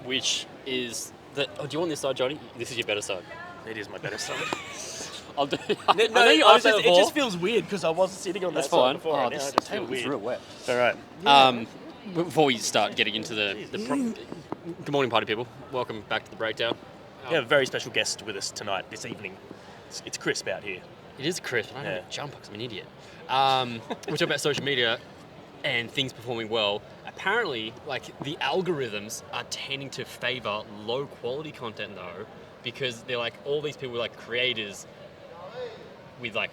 which is the... Oh, do you want this side, Johnny? This is your better side. It is my better side. I'll do... No, I know you asked that it before. just feels weird because I wasn't sitting on that That's side fine. before. Oh, And now this I just feel table is weird. real wet. All right. Before we start getting into good morning, party people. Welcome back to the breakdown. We have a very special guest with us tonight, this evening. It's crisp out here. It is crisp. I don't have a jumper because I'm an idiot. We're talking about social media and things performing well. Apparently, like, the algorithms are tending to favor low quality content though, because they're like all these people like creators with like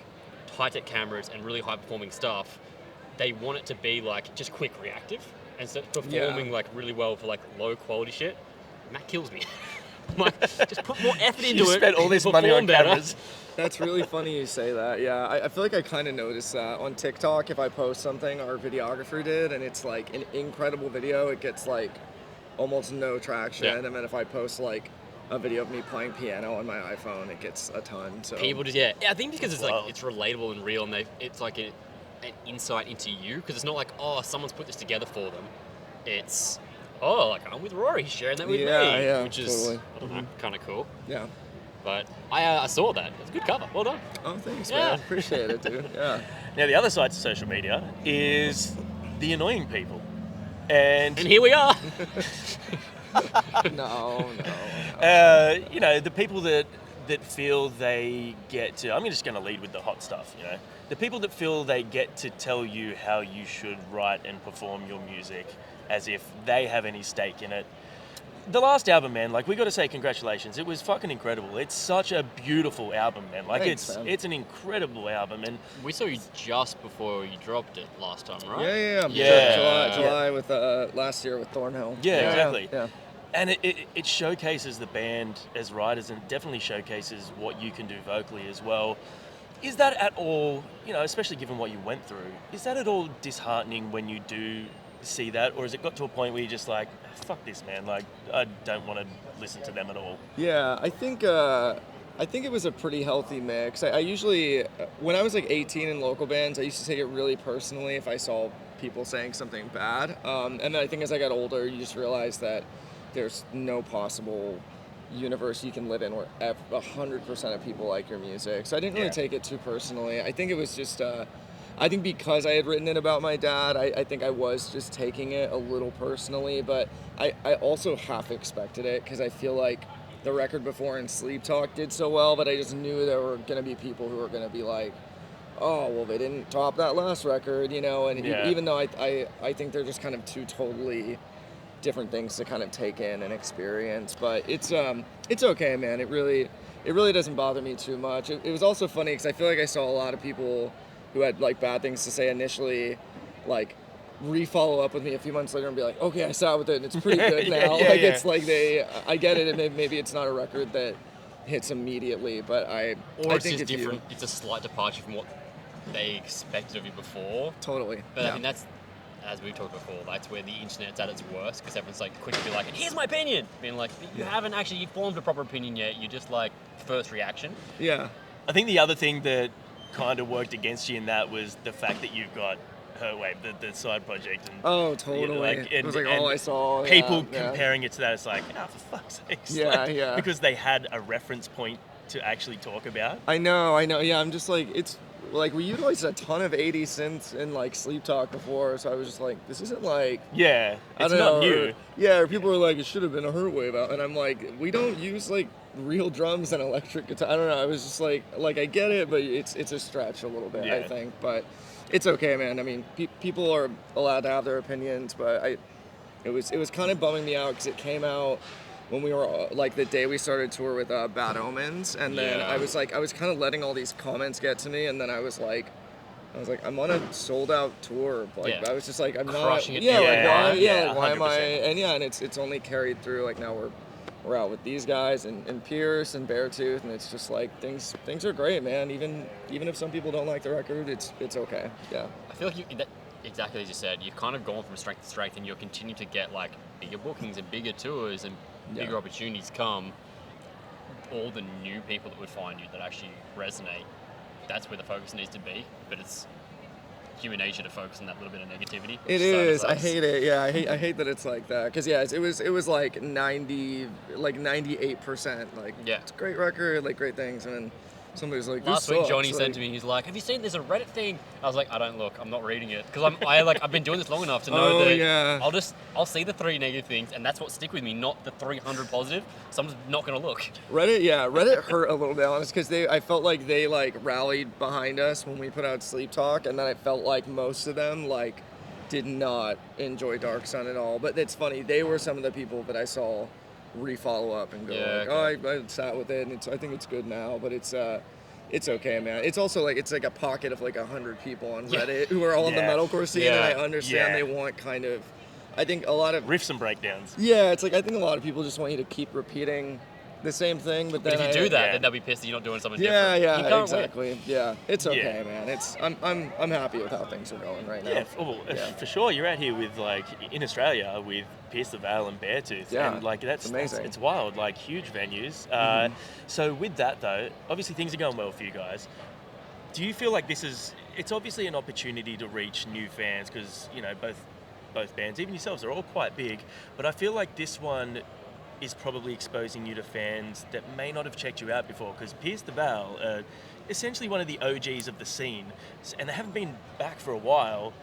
high-tech cameras and really high-performing stuff. They want it to be like just quick reactive, and so it's performing like really well for like low quality shit. And that kills me. Like, just put more effort into it. You spent all this money on cameras. That's really funny you say that. Yeah, I feel like I kind of noticed that on TikTok. If I post something our videographer did and it's like an incredible video, it gets like almost no traction. Yeah. And then if I post like a video of me playing piano on my iPhone, it gets a ton. So People just I think because it's like it's relatable and real, and it's like an insight into you, because it's not like, oh, someone's put this together for them. It's like, I'm with Rory, he's sharing that with me, which is totally. I don't know, kind of cool. Yeah. But I saw that. It's a good cover. Well done. Oh, thanks, Yeah. man. Appreciate it, dude. Yeah. Now, the other side to social media is the annoying people. And here we are. No. The people that feel they get to... I'm just going to lead with the hot stuff, The people that feel they get to tell you how you should write and perform your music as if they have any stake in it. The last album, man, like, we got to say congratulations. It was fucking incredible. It's such a beautiful album, man. Like, Thanks, man. it's an incredible album. And We saw you just before you dropped it last time, right? Yeah. July with last year with Thornhill. Yeah, exactly. Yeah. And it showcases the band as writers, and definitely showcases what you can do vocally as well. Is that at all, especially given what you went through, is that at all disheartening when you do see that? Or has it got to a point where you're just like, fuck this, man, like, I don't want to listen to them at all? Yeah, I think it was a pretty healthy mix. I usually, when I was like 18 in local bands, I used to take it really personally if I saw people saying something bad. And then I think as I got older, you just realize that there's no possible universe you can live in where 100% of people like your music. So I didn't really take it too personally. I think it was just, I think because I had written it about my dad, I think I was just taking it a little personally, but I also half expected it, because I feel like the record before in Sleep Talk did so well, but I just knew there were going to be people who were going to be like, oh, well, they didn't top that last record, and even though I think they're just kind of two totally different things to kind of take in and experience, but it's okay, man. It really doesn't bother me too much. It was also funny because I feel like I saw a lot of people who had like bad things to say initially, like re-follow up with me a few months later and be like, okay, I sat with it and it's pretty good now. It's like I get it, and maybe it's not a record that hits immediately, but I think it's different. It's a slight departure from what they expected of you before. Totally. But I think that's, as we've talked before, that's where the internet's at its worst, because everyone's like quick to be like, here's my opinion. Being like, you haven't actually formed a proper opinion yet. You're just like first reaction. Yeah. I think the other thing that kind of worked against you in that was the fact that you've got the side project. And, oh, totally. It was like all I saw. People comparing it to that, it's like, for fuck's sake. Yeah. Because they had a reference point to actually talk about. I know. Yeah, I'm just like, it's like we utilized a ton of 80 synths in like Sleep Talk before, so I was just like, this isn't like... Yeah, it's not not new. Or people were like, it should have been a Hurtwave out, and I'm like, we don't use like real drums and electric guitar. I don't know. I was just like I get it, but it's a stretch a little bit, I think. But it's okay, man. I mean, people are allowed to have their opinions, but it was kind of bumming me out because it came out when we were like the day we started tour with Bad Omens, and then I was kind of letting all these comments get to me, and then I was like, I'm on a sold out tour. Like I was just like, I'm crushing not. it. Why am I? And it's only carried through. Like now we're out with these guys and Pierce and Beartooth, and it's just like things are great, man. Even if some people don't like the record, it's okay. Yeah. I feel like exactly as you said, you've kind of gone from strength to strength, and you'll continue to get like bigger bookings and bigger tours and bigger opportunities come. All the new people that would find you that actually resonate, that's where the focus needs to be. But it's human nature to focus on that little bit of negativity. It is. I hate it. Yeah, I hate that it's like that. Cause yeah, it was like 98%. Like, Yeah. it's a great record, like great things, and then somebody's like, Last this week, sucks. Johnny like, said to me, he's like, "Have you seen there's a Reddit thing?" I was like, "I don't look. I'm not reading it because I've been doing this long enough to know Oh, that yeah. I'll see the 3 negative things, and that's what stick with me, not the 300 positive. So I'm just not gonna look." Reddit hurt a little bit, honest, because I felt like they like rallied behind us when we put out Sleep Talk, and then I felt like most of them like did not enjoy Dark Sun at all. But it's funny, they were some of the people that I saw re-follow up and go Yeah, like, okay. oh, I sat with it, and I think it's good now, but it's okay, man. It's also like it's like a pocket of like 100 people on Reddit who are all in the Yeah. metalcore scene, Yeah. and I understand Yeah. they want kind of, I think a lot of Riffs and breakdowns. yeah, it's like I think a lot of people just want you to keep repeating the same thing, but But then if you do that, yeah. then they'll be pissed that you're not doing something yeah, different. You yeah, can't exactly. Yeah, it's okay, Yeah. man. I'm happy with how things are going right now. Yeah, Yeah. for sure. You're out here with like in Australia with Pierce the Veil and Beartooth, Yeah, and like it's amazing. It's wild, like huge venues. So with that though, obviously things are going well for you guys. Do you feel like it's obviously an opportunity to reach new fans because you know both bands, even yourselves, are all quite big, but I feel like this one is probably exposing you to fans that may not have checked you out before because Pierce the Veil are essentially one of the OGs of the scene, and they haven't been back for a while,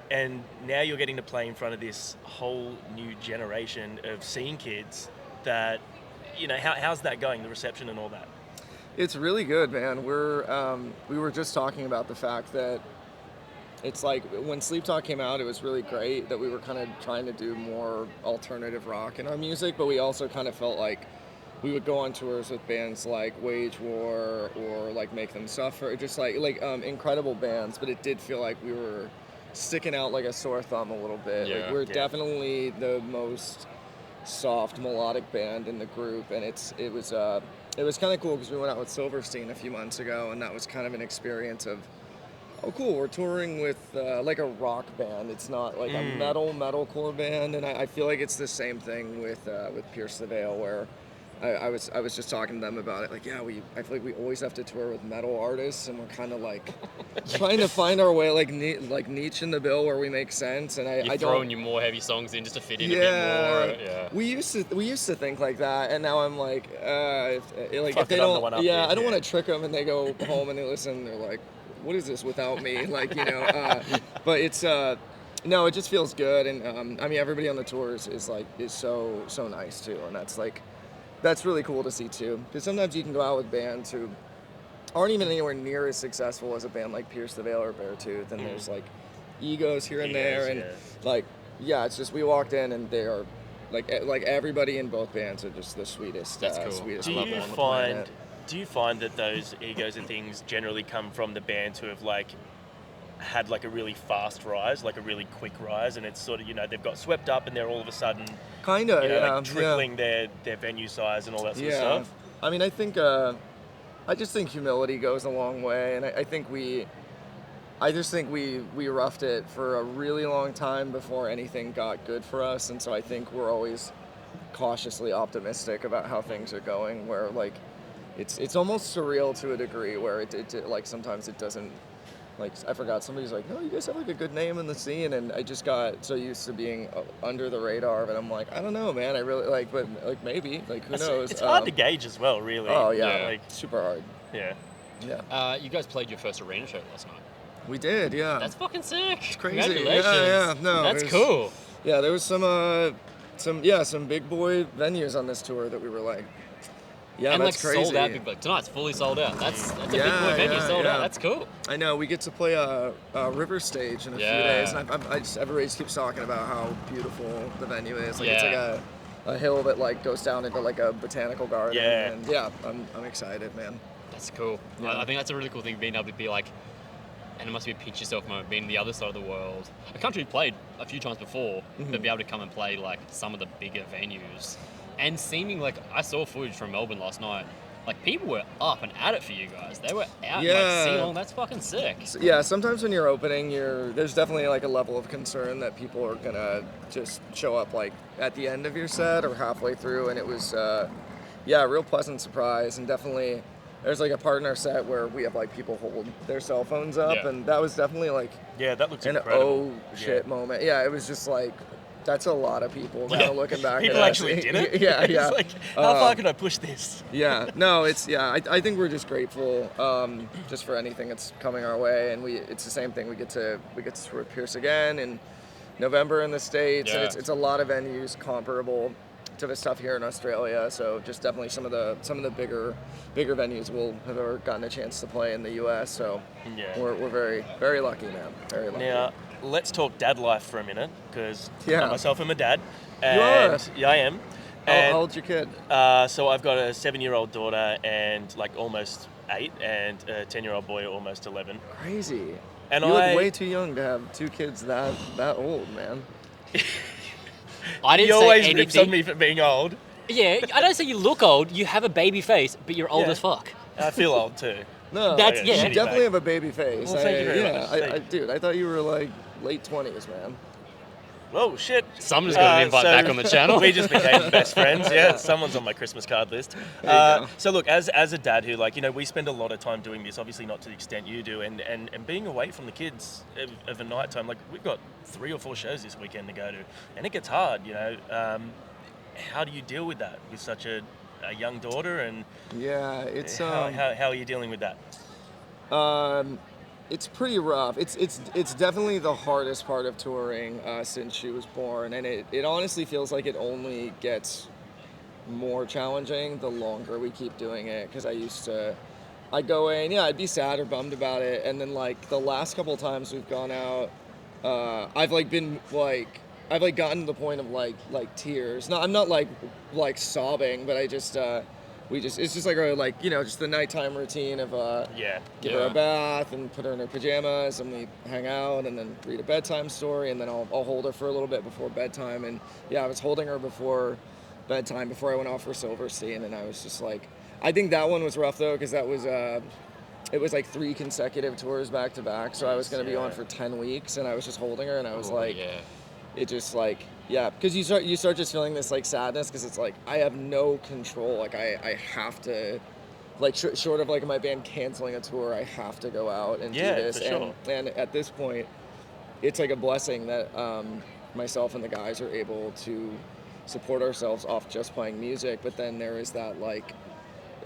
and now you're getting to play in front of this whole new generation of scene kids that, you know, how's that going, the reception and all that? It's really good, man. We were just talking about the fact that it's like when Sleep Talk came out, it was really great that we were kind of trying to do more alternative rock in our music, but we also kind of felt like we would go on tours with bands like Wage War or like Make Them Suffer, just like incredible bands, but it did feel like we were sticking out like a sore thumb a little bit. Yeah. Like we're Yeah. definitely the most soft melodic band in the group, and it was kind of cool because we went out with Silverstein a few months ago, and that was kind of an experience of, oh cool, we're touring with like a rock band. It's not like a metalcore band, and I feel like it's the same thing with Pierce the Veil, where I was just talking to them about it. Like, yeah, I feel like we always have to tour with metal artists, and we're kind of like trying to find our way, like niche in the bill where we make sense. And You're I throwing don't. your more heavy songs in just to fit in Yeah, a bit more. Yeah. we used to think like that, and now I'm like, if Fuck they it, I'm the don't, one up yeah, here, I don't yeah. want to trick them, and they go home and they listen, and they're like, what is this without me? Like, you know, but it's no, it just feels good, and I mean, everybody on the tours is so nice too, and that's really cool to see too, because sometimes you can go out with bands who aren't even anywhere near as successful as a band like Pierce the Veil or Beartooth, and there's like egos here and there, and like, yeah, it's just we walked in and they are like everybody in both bands are just the sweetest. That's cool. Sweetest Do couple you on the planet. find that those egos and things generally come from the bands who have like had like a really fast rise, like a really quick rise, and it's sort of, you know, they've got swept up and they're all of a sudden, Kinda, you know, yeah, like tripling their venue size and all that sort of yeah. stuff? I mean, I just think humility goes a long way, and I just think we roughed it for a really long time before anything got good for us, and so I think we're always cautiously optimistic about how things are going, where like it's almost surreal to a degree where it like sometimes it doesn't, like I forgot, somebody's like, no, you guys have like a good name in the scene, and I just got so used to being under the radar, and I'm like, I don't know, man, I really like, but like maybe, like who knows? It's hard to gauge as well, really. Oh yeah, Yeah. like super hard. Yeah. Yeah, You guys played your first arena show last night. we did. Yeah, That's fucking sick. It's crazy. Congratulations. Yeah, no, That's it was- cool. yeah. There was some big boy venues on this tour that we were like, yeah, And like that's crazy. sold out. Big, tonight's fully sold out. That's a big Yeah, boy venue yeah, sold yeah. out. That's cool. I know, we get to play a river stage in a few Yeah. days, and everybody just keeps talking about how beautiful the venue is. Like it's Yeah. like a hill that like goes down into like a botanical garden. Yeah. And yeah, I'm excited, man. That's cool. Yeah. I think that's a really cool thing, being able to be like, and it must be a pinch yourself moment, being the other side of the world. A country we've played a few times before, but be able to come and play like some of the bigger venues. And seeming like, I saw footage from Melbourne last night, like people were up and at it for you guys. They were out Yeah. like sea-long. That's fucking sick. Yeah, sometimes when you're opening, there's definitely like a level of concern that people are gonna just show up like at the end of your set or halfway through, and it was, yeah, a real pleasant surprise, and definitely there's like a part in our set where we have like people hold their cell phones up, Yeah. and that was definitely like Yeah, that looks an incredible. oh shit moment. Yeah, it was just like that's a lot of people kind of looking back. People at actually us. did it. Yeah, yeah. It's like, how far can I push this? Yeah, no, it's I think we're just grateful just for anything that's coming our way, and it's the same thing. We get to tour with Pierce again in November in the States, and Yeah. it's a lot of venues comparable to the stuff here in Australia. So just definitely some of the bigger venues we'll have ever gotten a chance to play in the U.S. So Yeah. we're very very lucky, man. Very lucky. Now, let's talk dad life for a minute, because Yeah. I myself am a dad. You And are? Yeah, I am. How And old's your kid? so I've got a 7-year-old daughter and like almost 8, and a 10-year-old boy almost 11. Crazy. And you I look way too young to have 2 kids that old, man. I didn't He say always anything. rips on me for being old. Yeah, I don't say you look old. You have a baby face, but you're old Yeah. as fuck. I feel old too. No, That's- Okay, yeah. you shitty definitely mate. have a baby face. Well, thank you very yeah, much. dude, I thought you were like late 20s, man. Oh shit! Someone's got an invite back on the channel. We just became best friends. Yeah, someone's on my Christmas card list. There you go. So look, as a dad who we spend a lot of time doing this. Obviously, not to the extent you do, and being away from the kids of a night time. Like we've got 3 or 4 shows this weekend to go to, and it gets hard. How do you deal with that with such a young daughter? And Yeah, it's how are you dealing with that? it's pretty rough. It's definitely the hardest part of touring since she was born, and it honestly feels like it only gets more challenging the longer we keep doing it. Because I'd go in, yeah, I'd be sad or bummed about it, and then like the last couple of times we've gone out, I've gotten to the point of like tears. No, I'm not like sobbing, but it's just like just the nighttime routine of give her a bath and put her in her pajamas, and we hang out and then read a bedtime story, and then I'll hold her for a little bit before bedtime. And yeah, I was holding her before bedtime before I went off for Silverstein, and I was just like, I think that one was rough though, because that was it was like 3 consecutive tours back to back, so I was going to be on for 10 weeks, and I was just holding her, and I was it just like, yeah, because you start just feeling this like sadness, because it's like I have no control. Like I have to, like short of like my band canceling a tour, I have to go out and do this. for sure. And at this point, it's like a blessing that myself and the guys are able to support ourselves off just playing music. But then there is that like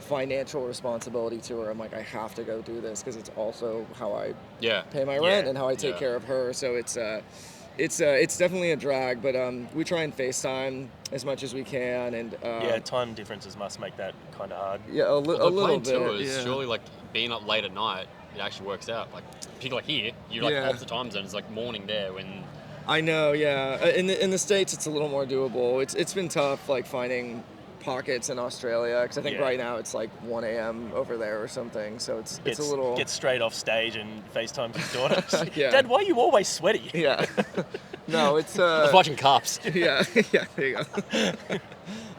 financial responsibility to her. I'm like, I have to go do this, because it's also how I pay my rent and how I take care of her. So it's definitely a drag, but we try and FaceTime as much as we can, and time differences must make that kind of hard. yeah, a little bit. Tours, Yeah. surely like being up late at night, it actually works out. Like people like here, you're like off the time zone. It's like morning there when. I know, yeah. In the States, it's a little more doable. It's been tough, like finding pockets in Australia, because I think right now it's like 1 a.m. over there or something. So it's a little. Get straight off stage and FaceTime his daughter. Yeah. Dad, why are you always sweaty? Yeah. No, it's. I was watching Cops. Yeah, yeah. There you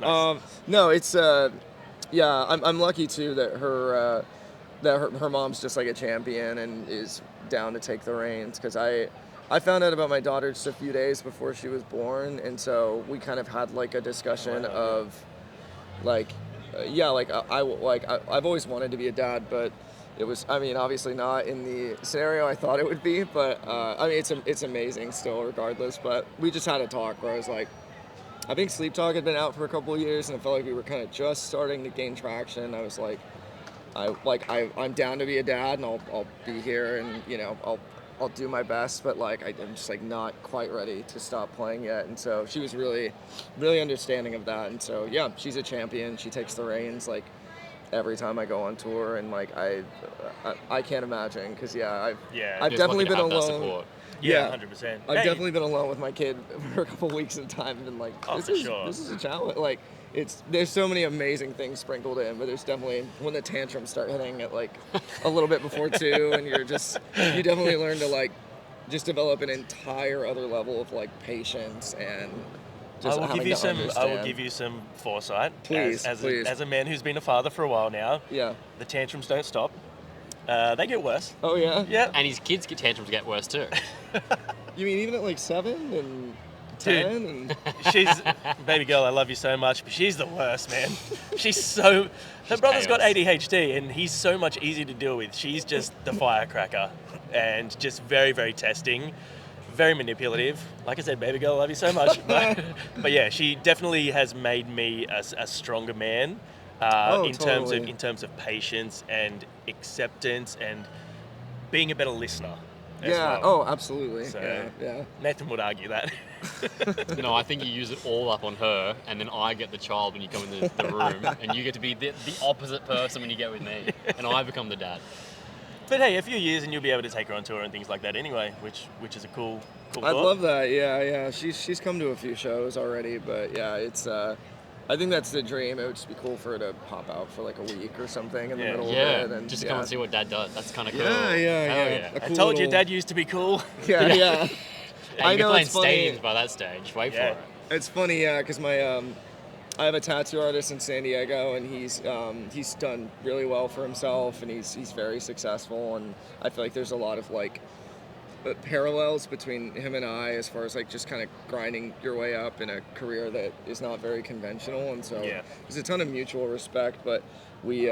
go. No, it's. Yeah, I'm lucky too that her mom's just like a champion and is down to take the reins, because I found out about my daughter just a few days before she was born, and so we kind of had like a discussion of like I've always wanted to be a dad, but it was, I mean, obviously not in the scenario I thought it would be, but I mean, it's amazing still regardless. But we just had a talk where I was like, I think Sleep Talk had been out for a couple of years, and it felt like we were kind of just starting to gain traction. I was like, I'm down to be a dad, and I'll be here, and I'll do my best, but like I'm just like not quite ready to stop playing yet. And so she was really, really understanding of that. And so yeah, she's a champion. She takes the reins like every time I go on tour, and like I can't imagine, because I've definitely been alone. Yeah, 100%. I've definitely been alone with my kid for a couple weeks at a time, and been like, this is a challenge. Like there's so many amazing things sprinkled in, but there's definitely when the tantrums start hitting at like a little bit before 2, and you definitely learn to like just develop an entire other level of like patience and just I will give you some foresight. Please, please. As a man who's been a father for a while now. Yeah. The tantrums don't stop. They get worse. Oh yeah. Yeah. And his kids' tantrums get worse too. You mean even at like 7 and? 10. And She's, baby girl, I love you so much, but she's the worst, man. Her brother's got ADHD, and he's so much easier to deal with. She's just the firecracker, and just very, very testing, very manipulative. Like I said, baby girl, I love you so much. But yeah, she definitely has made me a stronger man in totally. terms of patience and acceptance and being a better listener. As yeah. well. Oh, absolutely. So- Yeah. Nathan would argue that. No, I think you use it all up on her, and then I get the child when you come in the room, and you get to be the opposite person when you get with me, and I become the dad. But hey, a few years and you'll be able to take her on tour and things like that anyway, which is a cool I'd thought. love that. Yeah. She's come to a few shows already, but yeah, it's. I think that's the dream. It would just be cool for her to pop out for like a week or something in the middle of it, and just to come and see what dad does. That's kind of cool. Yeah. Hell A I cool told you little- Dad used to be cool. Yeah. Yeah, I you've been know, playing it's funny. stadiums by that stage. Wait Yeah. for it. It's funny, yeah, because my I have a tattoo artist in San Diego, and he's done really well for himself, and he's very successful, and I feel like there's a lot of like parallels between him and I as far as like just kind of grinding your way up in a career that is not very conventional, and so Yeah. there's a ton of mutual respect. But we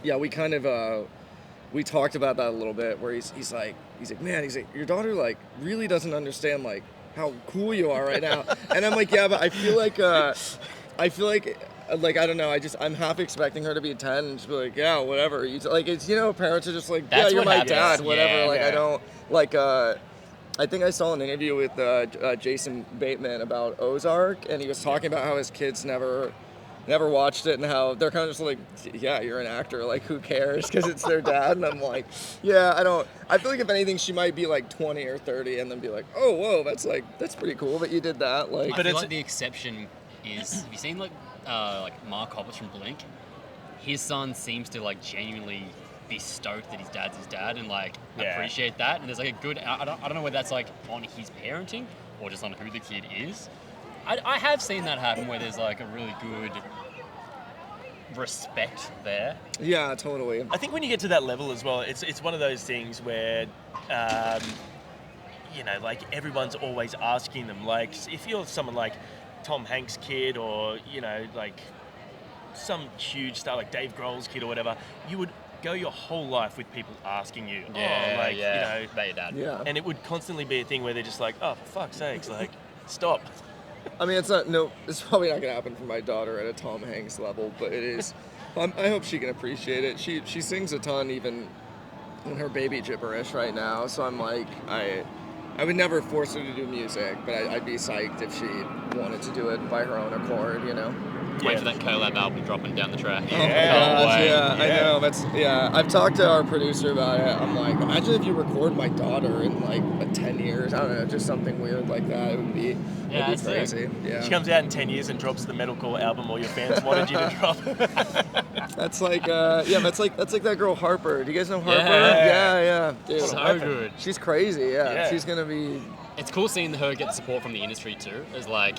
we kind of we talked about that a little bit, where he's like man, he's like, your daughter like really doesn't understand like how cool you are right now. And I'm like, yeah, but I feel like I don't know, I'm half expecting her to be 10 and just be like, yeah, whatever. Like, it's, parents are just like, That's yeah, you're what my happens. dad, whatever. Yeah, like, yeah. I don't, like, I think I saw an interview with Jason Bateman about Ozark, and he was talking about how his kids never watched it, and how they're kind of just like, yeah, you're an actor, like, who cares, because it's their dad. And I'm like, yeah, I feel like if anything, she might be like 20 or 30 and then be like, oh, whoa, that's pretty cool that you did that. Like, I But feel it's- like the exception is, have you seen like Mark Hoppus from Blink? His son seems to like genuinely be stoked that his dad's his dad and like Yeah. appreciate that. And there's like a good, I don't know whether that's like on his parenting or just on who the kid is. I have seen that happen where there's like a really good respect there. yeah, totally. I think when you get to that level as well, it's one of those things where, like everyone's always asking them. Like if you're someone like Tom Hanks' kid, or like some huge star like Dave Grohl's kid or whatever, you would go your whole life with people asking you, about your dad. Yeah. and it would constantly be a thing where they're just like, oh, for fuck's sakes, like, stop. I mean, it's probably not going to happen for my daughter at a Tom Hanks level, but it is. I hope she can appreciate it. She sings a ton, even in her baby gibberish right now. So I'm like, I would never force her to do music, but I'd be psyched if she wanted to do it by her own accord, Wait Yeah. for that collab album dropping down the track. Oh my Yeah. gosh, Wait. yeah, I know. I've talked to our producer about it. I'm like, imagine if you record my daughter in like 10 years. I don't know, just something weird like that. It would be that's sick. crazy. Yeah. She comes out in 10 years and drops the metalcore album all your fans wanted you to drop. That's like, that's like that girl Harper. Do you guys know Harper? Yeah. Yeah. Dude, So good. she's crazy. Yeah. Yeah. She's gonna be. It's cool seeing her get the support from the industry too. As like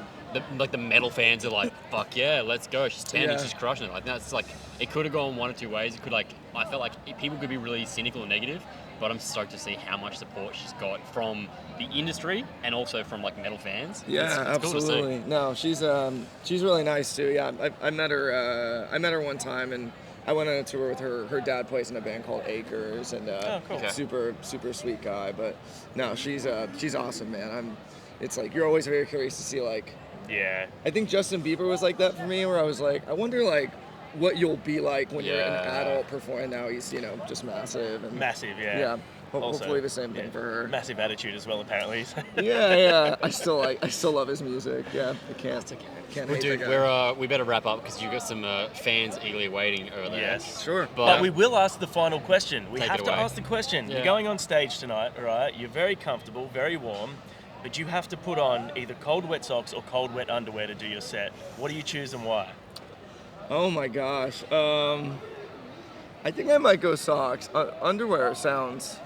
the metal fans are like, fuck yeah, let's go. She's 10 and Yeah. she's crushing it. Like that's like, it could have gone one or two ways. It could like, I felt like people could be really cynical or negative, but I'm stoked to see how much support she's got from the industry and also from like metal fans. Yeah, it's cool to see. absolutely. No, she's really nice too. Yeah, I met her one time, and I went on a tour with her. Her dad plays in a band called Acres, and Oh, cool. Okay. super sweet guy. But no, she's awesome, man. It's like you're always very curious to see like. Yeah. I think Justin Bieber was like that for me, where I was like, I wonder like what you'll be like when you're an Yeah. adult performing. Now he's just massive and Massive, yeah. yeah. Also, Hopefully the same thing yeah, for her. Massive attitude as well, apparently. Yeah. I still love his music. Yeah, I can't Well, hate dude, that guy. we better wrap up because you got some fans eagerly waiting over there. Yes. Sure. But we will ask the final question. We Take have it to away. ask the question. Yeah. You're going on stage tonight, all right? You're very comfortable, very warm, but you have to put on either cold wet socks or cold wet underwear to do your set. What do you choose and why? Oh my gosh. I think I might go socks. Underwear sounds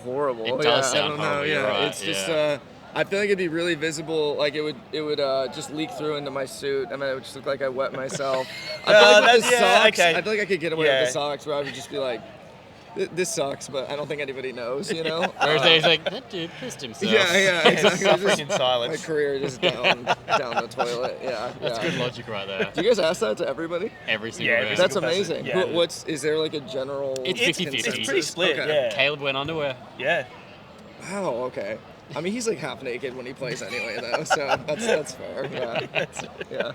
horrible. It does sound I don't know. horrible, you're Yeah, right, it's just. yeah. I feel like it'd be really visible. Like it would just leak through into my suit. I mean, it would just look like I wet myself. I feel like with the that's- yeah, socks. okay. I feel like I could get away Yeah. with the socks, where I would just be like, this sucks, but I don't think anybody knows, you know? Whereas he's like, that dude pissed himself. Yeah, exactly. Suffering in silence. My career just down the toilet. Yeah, That's good logic right there. Do you guys ask that to everybody? Every single Yeah, band. That's single person, amazing. yeah. Is there like a general? It's 50-50. It's pretty consensus? split, Okay. yeah. Caleb went underwear. Yeah. Wow. Okay. I mean, he's like half naked when he plays anyway, though. So that's fair. Yeah. Yeah.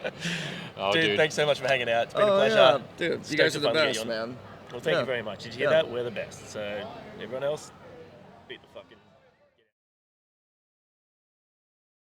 Oh, Dude, dude. thanks so much for hanging out. It's been a Oh pleasure. yeah, dude. You Stoked guys to are the finally get best, you on. man. Well, thank Yeah. you very much. Did you hear Yeah. that? We're the best. So everyone else, beat the fucking